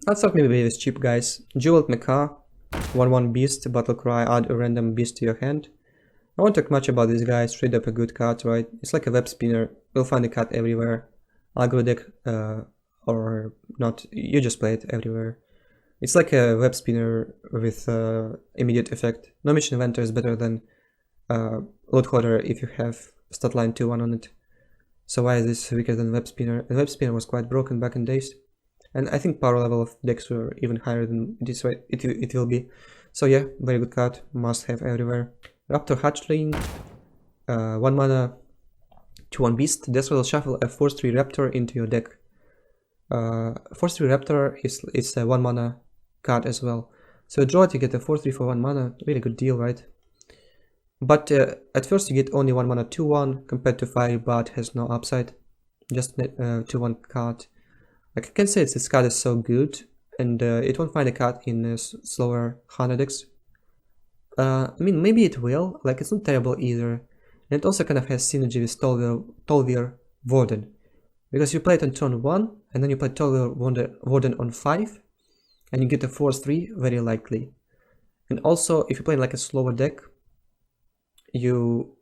Let's start maybe with cheap guys. Jeweled Mecha, 1/1 Beast, Battle Cry, add a random beast to your hand. I won't talk much about this guy, straight up a good card, right? It's like a web spinner, you'll find a card everywhere. Aggro deck, or not, you just play it everywhere. It's like a web spinner with immediate effect. No mission inventor is better than load holder if you have stat line 2/1 on it. So why is this weaker than web spinner? The web spinner was quite broken back in days. And I think power level of decks were even higher than this way it will be. So yeah, very good card, must have everywhere. Raptor Hatchling, 1 mana, 2/1 Beast. Deathrattle shuffle a 4/3 Raptor into your deck. 4/3 Raptor is a 1 mana card as well. So draw it, you get a 4/3 for 1 mana, really good deal, right? But at first you get only 1 mana 2/1 compared to 5, but has no upside. Just 2/1 card. Like I can say this card is so good, and it won't find a card in slower Hana decks. I mean, maybe it will, like it's not terrible either. And it also kind of has synergy with Tolvir Warden. Because you play it on turn 1, and then you play Tolvir Warden on 5, and you get a 4/3 very likely. And also, if you play like a slower deck, you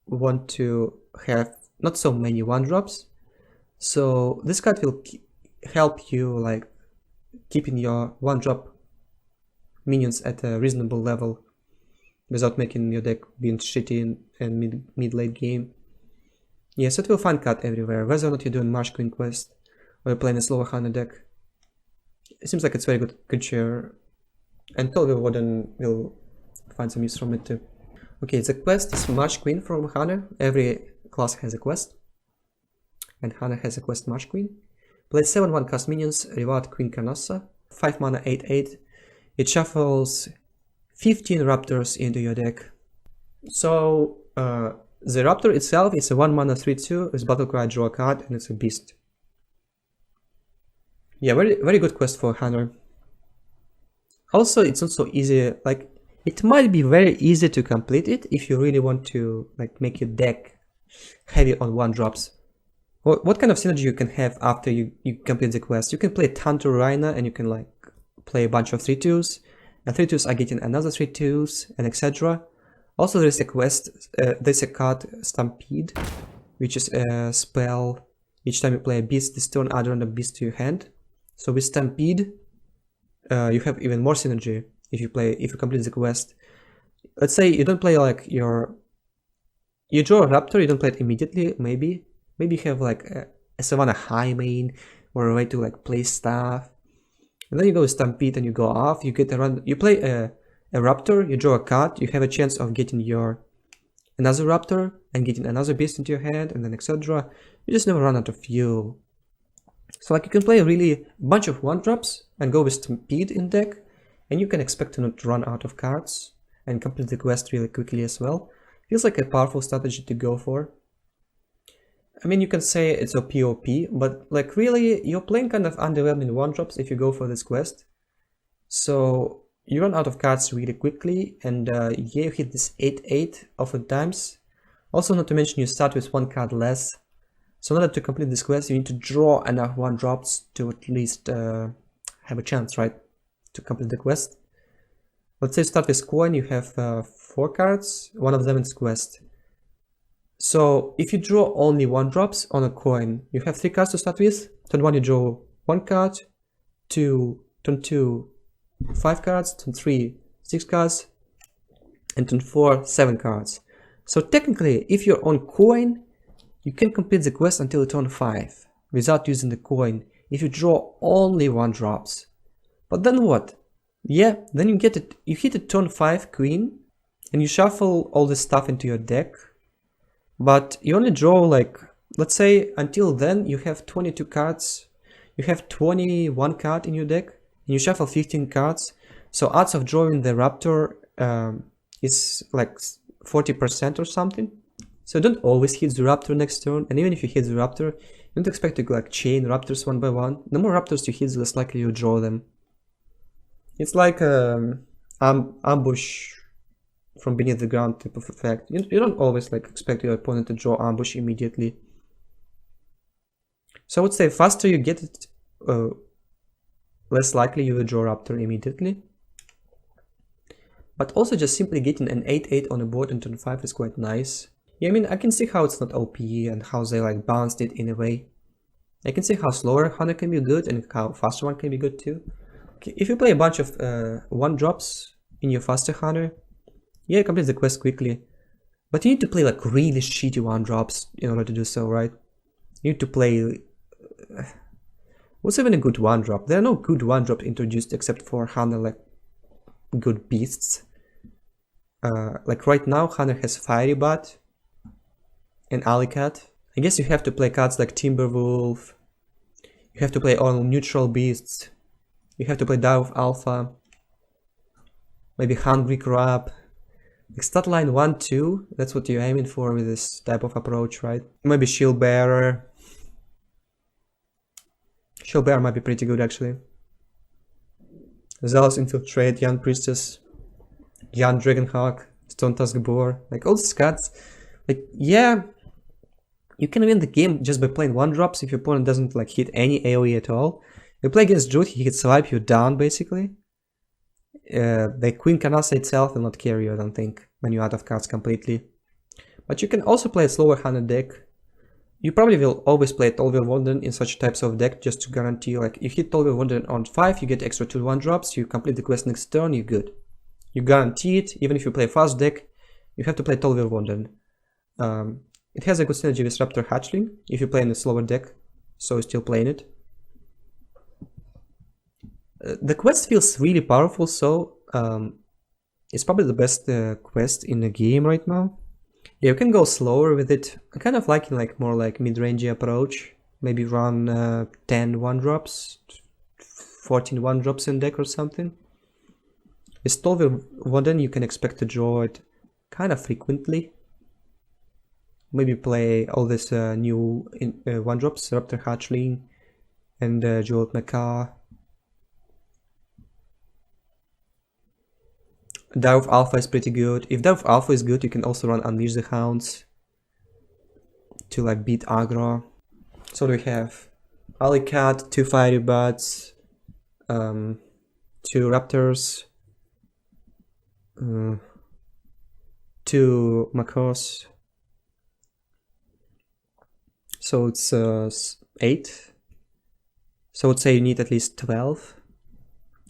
want to have not so many 1-drops. So this card will help you like keeping your 1-drop minions at a reasonable level without making your deck being shitty and mid-late game. Yes, it will find card everywhere, whether or not you're doing Marsh Queen quest or you're playing a slower Hana deck. It seems like it's very good share, and Tolvir Warden will find some use from it too. Okay, the quest is Marsh Queen from Hana. Every class has a quest, and Hana has a quest Marsh Queen. Play 7/1 cast minions, reward Queen Carnossa, 5 mana 8/8. It shuffles 15 Raptors into your deck. So the Raptor itself is a 1 mana 3/2 with Battle Cry, draw a card, and it's a beast. Yeah, very good quest for Hana. Also, it's not so easy, like it might be very easy to complete it if you really want to like make your deck heavy on 1-drops. What kind of synergy you can have after you complete the quest? You can play Tanto Rhina and you can like play a bunch of 3/2s, and 3/2s are getting another 3/2s, and etc. Also there's a quest, there's a card Stampede, which is a spell. Each time you play a beast, this turn add random beast to your hand. So with Stampede, you have even more synergy if you complete the quest. Let's say you don't play like you draw a Raptor, you don't play it immediately, maybe you have like a Savannah High main or a way to like play stuff, and then you go with Stampede and you go off. You get you play a Raptor, you draw a card, you have a chance of getting another Raptor and getting another beast into your hand, and then etc. You just never run out of fuel. So like you can play a really bunch of 1-drops and go with Stampede in deck, and you can expect to not run out of cards and complete the quest really quickly as well. Feels like a powerful strategy to go for. I mean, you can say it's a POP, but like really, you're playing kind of underwhelming 1-drops if you go for this quest. So you run out of cards really quickly, and yeah, you hit this 8/8 oftentimes. Also, not to mention you start with 1 card less. So in order to complete this quest, you need to draw enough 1-drops to at least have a chance, right, to complete the quest. Let's say start with coin, you have 4 cards, one of them is quest. So if you draw only 1-drops on a coin, you have 3 cards to start with. Turn 1 you draw 1 card, turn 2 5 cards, turn 3 6 cards, and turn 4 7 cards. So technically, if you're on coin, you can complete the quest until turn 5 without using the coin if you draw only 1-drops. But then what? Yeah, then you hit a turn 5 queen and you shuffle all this stuff into your deck. But you only draw like, let's say until then you have 22 cards, you have 21 card in your deck, and you shuffle 15 cards. So odds of drawing the Raptor is like 40% or something. So don't always hit the Raptor next turn, and even if you hit the Raptor, you don't expect to like chain Raptors one by one. The more Raptors you hit, the less likely you draw them. It's like ambush from beneath the ground type of effect. You don't always like expect your opponent to draw ambush immediately. So I would say faster you get it, less likely you will draw Raptor immediately. But also just simply getting an 8/8 on the board in turn 5 is quite nice. Yeah, I mean, I can see how it's not OP and how they like balanced it in a way. I can see how slower Hunter can be good and how faster one can be good too. Okay, if you play a bunch of 1-drops in your faster Hunter, yeah, you complete the quest quickly. But you need to play like really shitty 1-drops in order to do so, right? You need to play... what's even a good 1-drop? There are no good 1-drops introduced except for Hunter like good beasts. Like right now, Hunter has Fiery Bat and Alicat. I guess you have to play cards like Timberwolf. You have to play all neutral beasts. You have to play Dire Alpha. Maybe Hungry Crab. Like stat line 1-2, that's what you're aiming for with this type of approach, right? Maybe Shield Bearer. Shield Bearer might be pretty good actually. Zealous Infiltrate, Young Priestess, Young Dragonhawk, Stone Tusk Boar, like all these cards. Like, yeah, you can win the game just by playing 1-drops if your opponent doesn't like hit any AoE at all. You play against Druid, he can swipe you down basically. The Queen Canassa itself will not carry you, I don't think, when you're out of cards completely. But you can also play a slower Hunter deck. You probably will always play Tolver Wandern in such types of deck just to guarantee, like, if you hit Tolver Wandern on 5, you get extra 2 1-drops, you complete the quest next turn, you're good. You guarantee it, even if you play a fast deck, you have to play Tolver Wandern. It has a good synergy with Raptor Hatchling, if you play in a slower deck, so you're still playing it. The quest feels really powerful, so it's probably the best quest in the game right now. Yeah, you can go slower with it. I kind of liking like more like mid-range approach. Maybe run 10 1-drops, 14 1-drops in deck or something. With Tolver Wandern you can expect to draw it kind of frequently. Maybe play all this new 1-drops, Raptor Hatchling and Jeweled Mecha. Dire Alpha is pretty good. If Dire Alpha is good, you can also run Unleash the Hounds to like beat aggro. So we have Alicat, 2 Fiery Bats, 2 Raptors, 2 Macross. So it's 8. So I would say you need at least 12.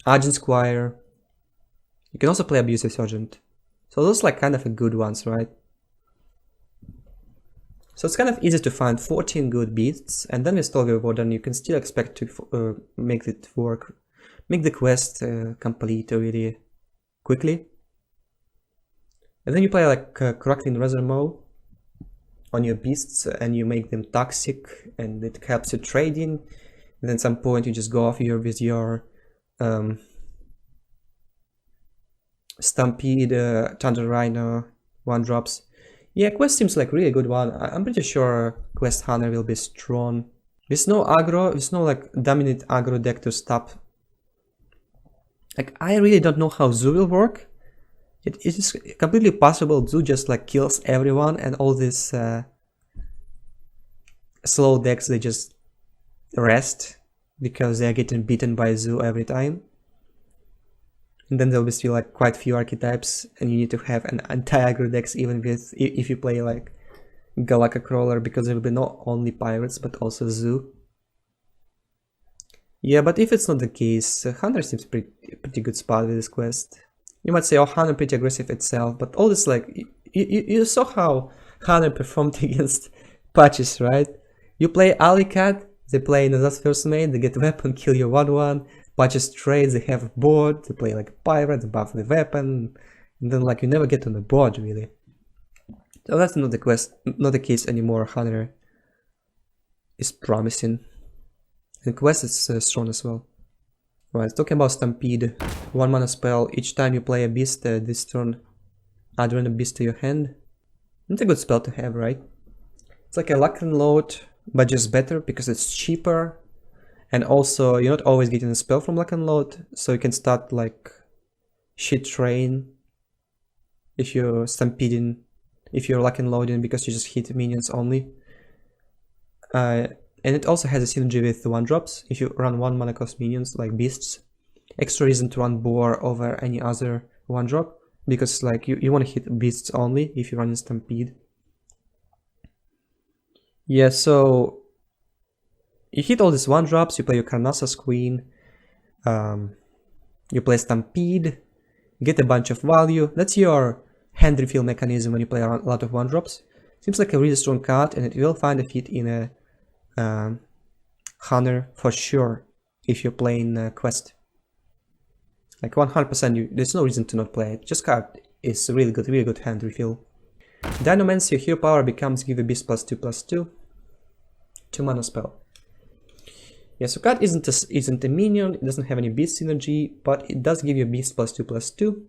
Agent Squire. You can also play Abusive Sergeant. So those are like kind of a good ones, right? So it's kind of easy to find 14 good beasts, and then with Tolver Wandern you can still expect to make it work, make the quest complete really quickly. And then you play like Crackling Razormaw on your beasts and you make them toxic and it helps you trading. And then at some point you just go off here with your Stampede, Thunder Rhino, 1-drops. Yeah, quest seems like really good one. I'm pretty sure Quest Hunter will be strong. There's no aggro, there's no like dominant aggro deck to stop. Like, I really don't know how Zoo will work. It is completely possible Zoo just like kills everyone and all these slow decks, they just rest because they're getting beaten by Zoo every time. And then there'll be still like quite few archetypes and you need to have an anti-aggro decks even with if you play like Galaka Crawler, because there will be not only pirates but also Zoo. Yeah, but if it's not the case, Hunter seems pretty good spot with this quest. You might say, oh, Hunter pretty aggressive itself, but all this like, you saw how Hunter performed against patches, right? You play Alicat, they play in the first main, they get weapon, kill your 1/1. Patches trades, they have a board, they play like pirate, buff the weapon, and then like you never get on the board really. So that's not the quest, not the case anymore. Hunter is promising. And quest is strong as well. Right, talking about Stampede. 1 mana spell, each time you play a beast this turn, add random beast to your hand. It's a good spell to have, right? It's like a lock and load, but just better because it's cheaper. And also, you're not always getting a spell from Lock and Load, so you can start like shit train if you're stampeding, if you're Lock and Loading because you just hit minions only. And it also has a synergy with the 1-drops. If you run 1 mana cost minions like beasts, extra reason to run boar over any other 1-drop, because like you want to hit beasts only if you run in Stampede. Yeah, so you hit all these 1-drops, you play your Marsh Queen, you play Stampede, get a bunch of value. That's your hand refill mechanism when you play a lot of 1-drops. Seems like a really strong card, and it will find a fit in a Hunter for sure if you're playing Quest. Like 100%, there's no reason to not play it. Just card is really good hand refill. Dinomancy, your hero power becomes give a beast +2/+2. 2 mana spell. Yeah, so card isn't a minion, it doesn't have any beast synergy, but it does give you a beast +2/+2.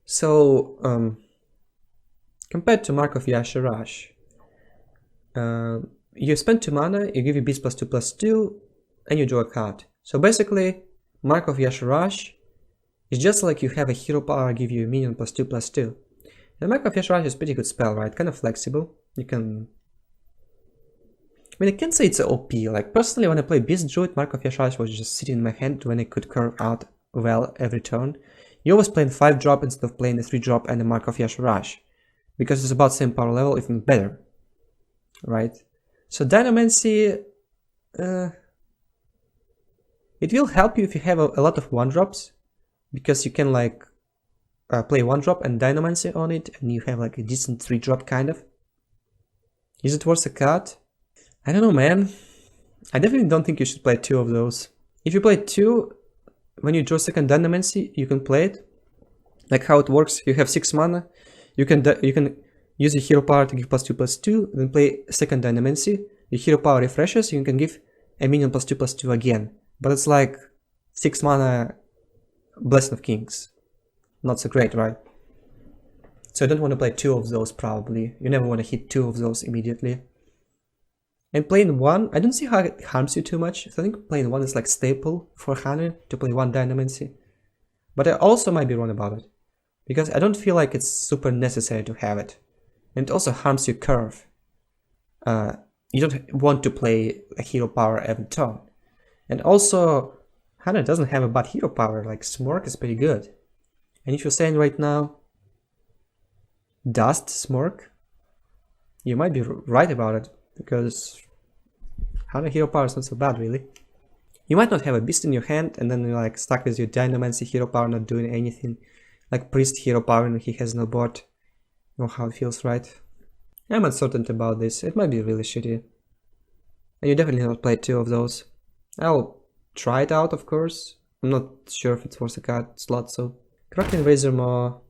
So, compared to Mark of Yasharash, you spend 2 mana, you give you beast +2/+2, and you draw a card. So basically, Mark of Yasharash is just like you have a hero power give you a minion +2/+2. And Mark of Yasharash is a pretty good spell, right? Kind of flexible. You can... I mean, I can't say it's OP. Like, personally, when I play Beast Druid, Mark of Yasharash was just sitting in my hand when I could curve out well every turn. You always play a 5-drop instead of playing a 3-drop and a Mark of Yasharash, because it's about same power level, even better, right? So Dinomancy, it will help you if you have a lot of 1-drops, because you can like play 1-drop and Dinomancy on it, and you have like a decent 3-drop kind of. Is it worth a card? I don't know, man. I definitely don't think you should play 2 of those. If you play 2, when you draw second Dinomancy, you can play it. Like how it works, you have 6 mana, you can use your hero power to give +2/+2, then play second Dinomancy, your hero power refreshes, you can give a minion +2/+2 again. But it's like 6 mana Blessing of Kings. Not so great, right? So I don't want to play 2 of those probably. You never want to hit 2 of those immediately. And playing 1, I don't see how it harms you too much. So I think playing 1 is like staple for Hunter to play 1 Dinomancy. But I also might be wrong about it, because I don't feel like it's super necessary to have it. And it also harms your curve. You don't want to play a hero power every turn. And also, Hunter doesn't have a bad hero power, like Smork is pretty good. And if you're saying right now, Dust Smork, you might be right about it, because Hunter hero power is not so bad really. You might not have a beast in your hand, and then you're like stuck with your Dinomancy hero power not doing anything. Like Priest hero power and he has no board. You know how it feels, right? I'm uncertain about this, it might be really shitty. And you definitely not play 2 of those. I'll try it out, of course. I'm not sure if it's worth a card slot, so... Crackling Razormaw.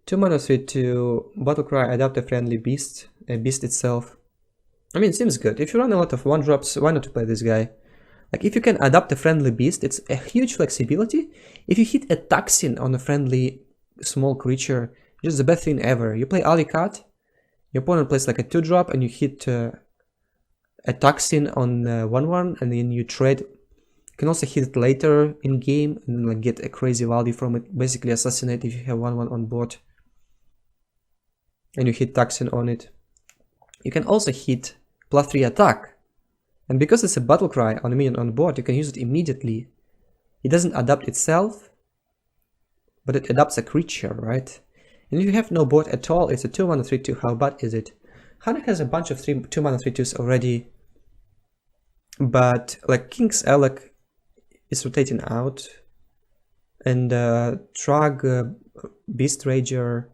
2 mana 3/2, Battlecry, adapt a friendly beast, a beast itself. I mean, it seems good. If you run a lot of 1-drops, why not to play this guy? Like, if you can adapt a friendly beast, it's a huge flexibility. If you hit a toxin on a friendly small creature, it's just the best thing ever. You play Alicat, your opponent plays like a 2-drop, and you hit a toxin on 1/1, and then you trade. You can also hit it later in game and like get a crazy value from it. Basically assassinate if you have 1/1 on board and you hit toxin on it. You can also hit +3 attack, and because it's a battle cry on a minion on board, you can use it immediately. It doesn't adapt itself, but it adapts a creature, right? And if you have no board at all, it's a 2 mana 3/2. How bad is it? Hunter has a bunch of 2 mana 3/2s already, but like King's Elec is rotating out, and Trug Beast Rager,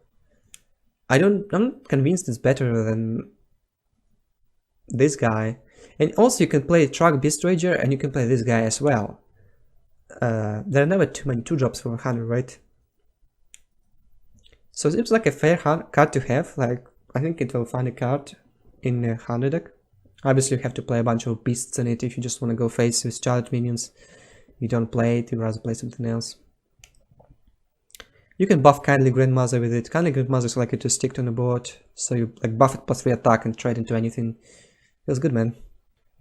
I'm not convinced it's better than this guy. And also you can play Trug Beast Rager and you can play this guy as well. There are never too many 2-drops for Hunter, right? So it seems like a fair card to have. Like, I think it will find a card in a Hunter deck. Obviously you have to play a bunch of beasts in it if you just want to go face with charged minions. You don't play it, you rather play something else. You can buff Kindly Grandmother with it. Kindly Grandmother is likely to stick to the board, so you like buff it +3 attack and trade into anything. Feels good, man.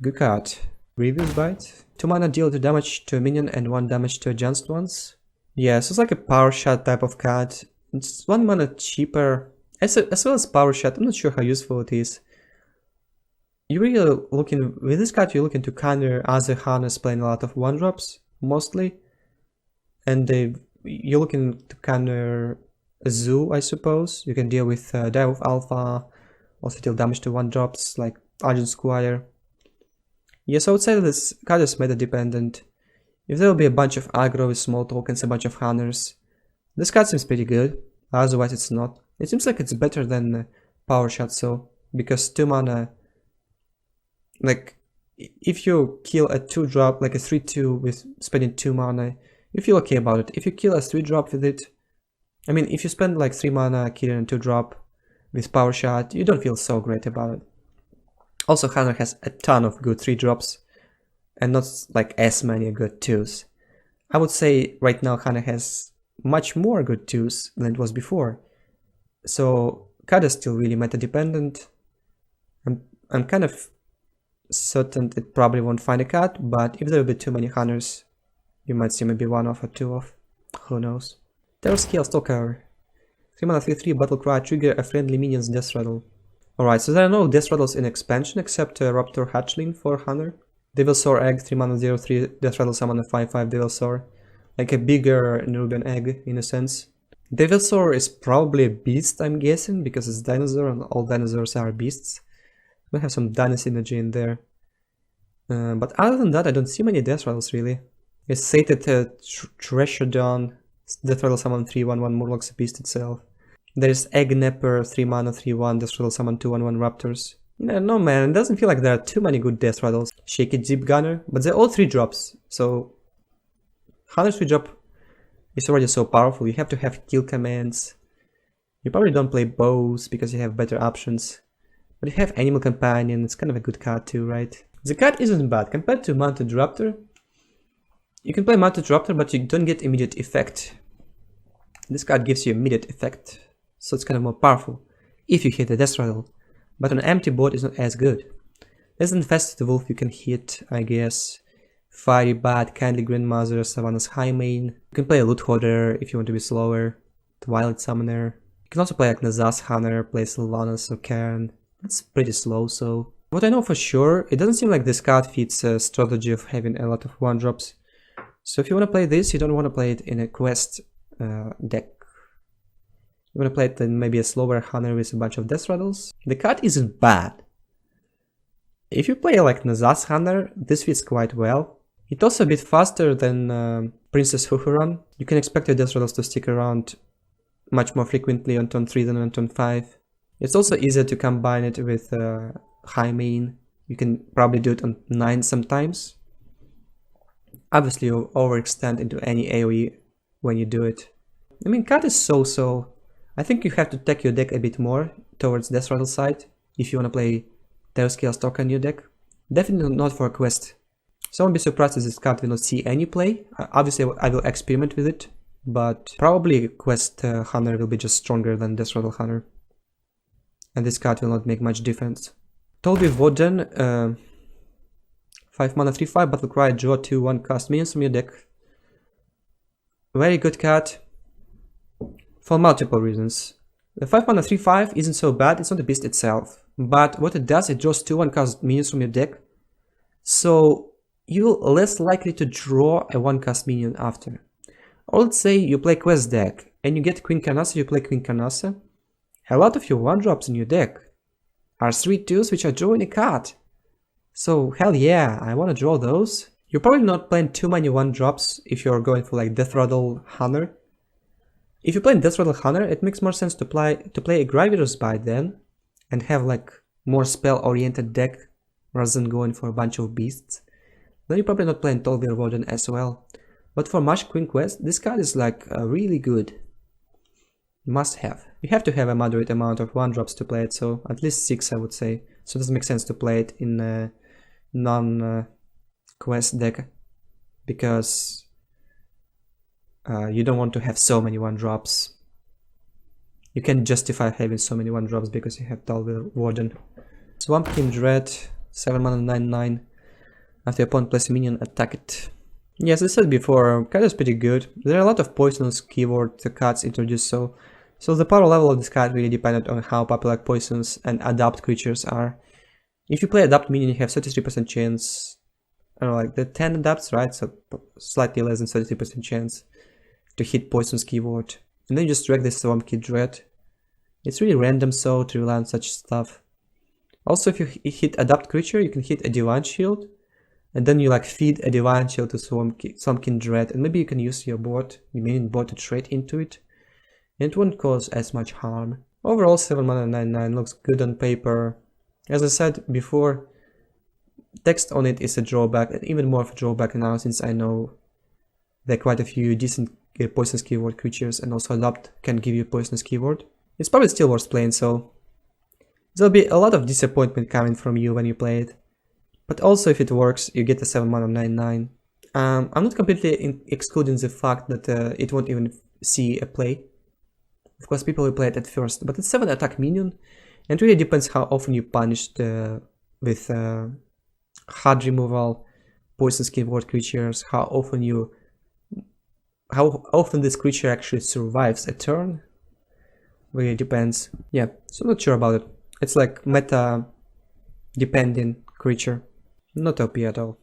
Good card. Grievous Bite. 2 mana deal 2 damage to a minion and 1 damage to adjacent ones. Yeah, so it's like a power shot type of card. It's 1 mana cheaper, as well as power shot. I'm not sure how useful it is. you really looking with this card. You're looking to counter other hunters playing a lot of 1-drops mostly, and you're looking to counter a zoo, I suppose. You can deal with Dive Alpha, also deal damage to 1-drops like Argent Squire. Yes, I would say that this card is meta dependent. If there will be a bunch of aggro with small tokens, a bunch of hunters, this card seems pretty good. Otherwise, it's not. It seems like it's better than Power Shot, so because 2 mana, like if you kill a 2-drop, like a 3/2 with spending 2 mana, you feel okay about it. If you kill a 3-drop with it, I mean, if you spend like 3 mana killing a 2-drop with Power Shot, you don't feel so great about it. Also, Hunter has a ton of good 3-drops and not like as many good 2s. I would say right now Hunter has much more good 2s than it was before. So card is still really meta dependent. I'm kind of certain it probably won't find a card, but if there will be too many hunters, you might see maybe 1 off or 2 off. Who knows? Terror Scale Stalker. 3 mana 3/3 battle cry, trigger a friendly minion's Deathrattle. Alright, so there are no Deathrattles in expansion except Raptor Hatchling for Hunter. Devilsaur Egg, 3 mana 0/3 Deathrattle summon a 5/5 Devilsaur. Like a bigger Nerubian Egg in a sense. Devilsaur is probably a beast, I'm guessing, because it's dinosaur and all dinosaurs are beasts. We have some Dinomancy energy in there. But other than that, I don't see many Deathrattles really. It's Sated Treasure-Dawn, Deathrattle summon 3/1/1 Murloc's beast itself. There is Egg Nepper, 3 mana 3/1 Deathrattle summon 2/1/1 Raptors. No man, it doesn't feel like there are too many good Deathrattles. Shaky Deep Gunner, but they're all 3-drops, so 100 3-drop is already so powerful. You have to have kill commands. You probably don't play bows because you have better options. But if you have Animal Companion, it's kind of a good card too, right? The card isn't bad. Compared to Mounted Raptor, you can play Mounted Raptor, but you don't get immediate effect. This card gives you immediate effect, so it's kind of more powerful if you hit a Deathrattle. But on an empty board, it's not as good. There's Infested Wolf you can hit, I guess. Fiery Bat, Kindly Grandmother, Savannah's Highmane. You can play a Loot Hoarder if you want to be slower. Twilight Summoner. You can also play like Nazas Hunter, play Sylvanas or Karen. That's pretty slow, so... What I know for sure, it doesn't seem like this card fits a strategy of having a lot of 1-drops. So if you want to play this, you don't want to play it in a quest deck. You want to play it in maybe a slower Hunter with a bunch of Deathrattles. The card isn't bad. If you play like Nazas Hunter, this fits quite well. It's also a bit faster than Princess Huhuran. You can expect your Deathrattles to stick around much more frequently on turn 3 than on turn 5. It's also easier to combine it with Highmane. You can probably do it on 9 sometimes. Obviously you overextend into any AoE when you do it. I mean, card is so-so. I think you have to take your deck a bit more towards Deathrattle side if you want to play Terror Scale Stalker in your deck. Definitely not for a quest. So I won't be surprised if this card will not see any play. Obviously I will experiment with it, but probably Quest Hunter will be just stronger than Deathrattle Hunter. And this card will not make much difference. Tolby Warden, 5 mana 3/5 battle cry, draw 2/1 cast minions from your deck. Very good card for multiple reasons. The 5 mana 3/5 isn't so bad, it's not a beast itself, but what it does, it draws 2/1 cast minions from your deck, so you're less likely to draw a 1 cast minion after. Or let's say you play quest deck and you get Queen Canassa, you play Queen Canassa. A lot of your 1-drops in your deck are 3/2s which are drawing a card. So hell yeah, I want to draw those. You're probably not playing too many 1-drops if you're going for like Deathrattle Hunter. If you play Deathrattle Hunter, it makes more sense to play a Gravitor's Bite then and have like more spell-oriented deck rather than going for a bunch of beasts. Then you're probably not playing Tolvir Warden as well. But for Marsh Queen quest, this card is like really good. Must have. You have to have a moderate amount of 1-drops to play it, so at least 6 I would say. So it doesn't make sense to play it in a non-quest deck because you don't want to have so many 1-drops. You can justify having so many 1-drops because you have Tolvir Warden. Swampkin Dread, 7 mana 9/9. After your opponent plays a minion, attack it. Yes, as I said before, card is pretty good. There are a lot of poisonous keyword cards introduced, so the power level of this card really depended on how popular poisons and adapt creatures are. If you play Adapt minion, you have 33% chance. I don't know, like the 10 adapts, right? So slightly less than 33% chance to hit Poison's keyword. And then you just drag this Swampkid Dread. It's really random so to rely on such stuff. Also, if you hit Adapt creature, you can hit a Divine Shield. And then you like feed a Divine Shield to Swampkid Dread. And maybe you can use your board, your main board, to trade into it. And it won't cause as much harm. Overall, 7 mana 9/9 looks good on paper. As I said before, text on it is a drawback, and even more of a drawback now since I know there are quite a few decent poisonous keyword creatures, and also Adopt can give you poisonous keyword. It's probably still worth playing, so there'll be a lot of disappointment coming from you when you play it. But also if it works, you get a 7 mana 9/9. I'm not completely excluding the fact that it won't even see a play. Of course, people will play it at first, but it's 7 attack minion, and it really depends how often you punished with hard removal, poisonous keyword creatures, how often this creature actually survives a turn. Really depends. Yeah, so I'm not sure about it. It's like meta depending creature, not OP at all.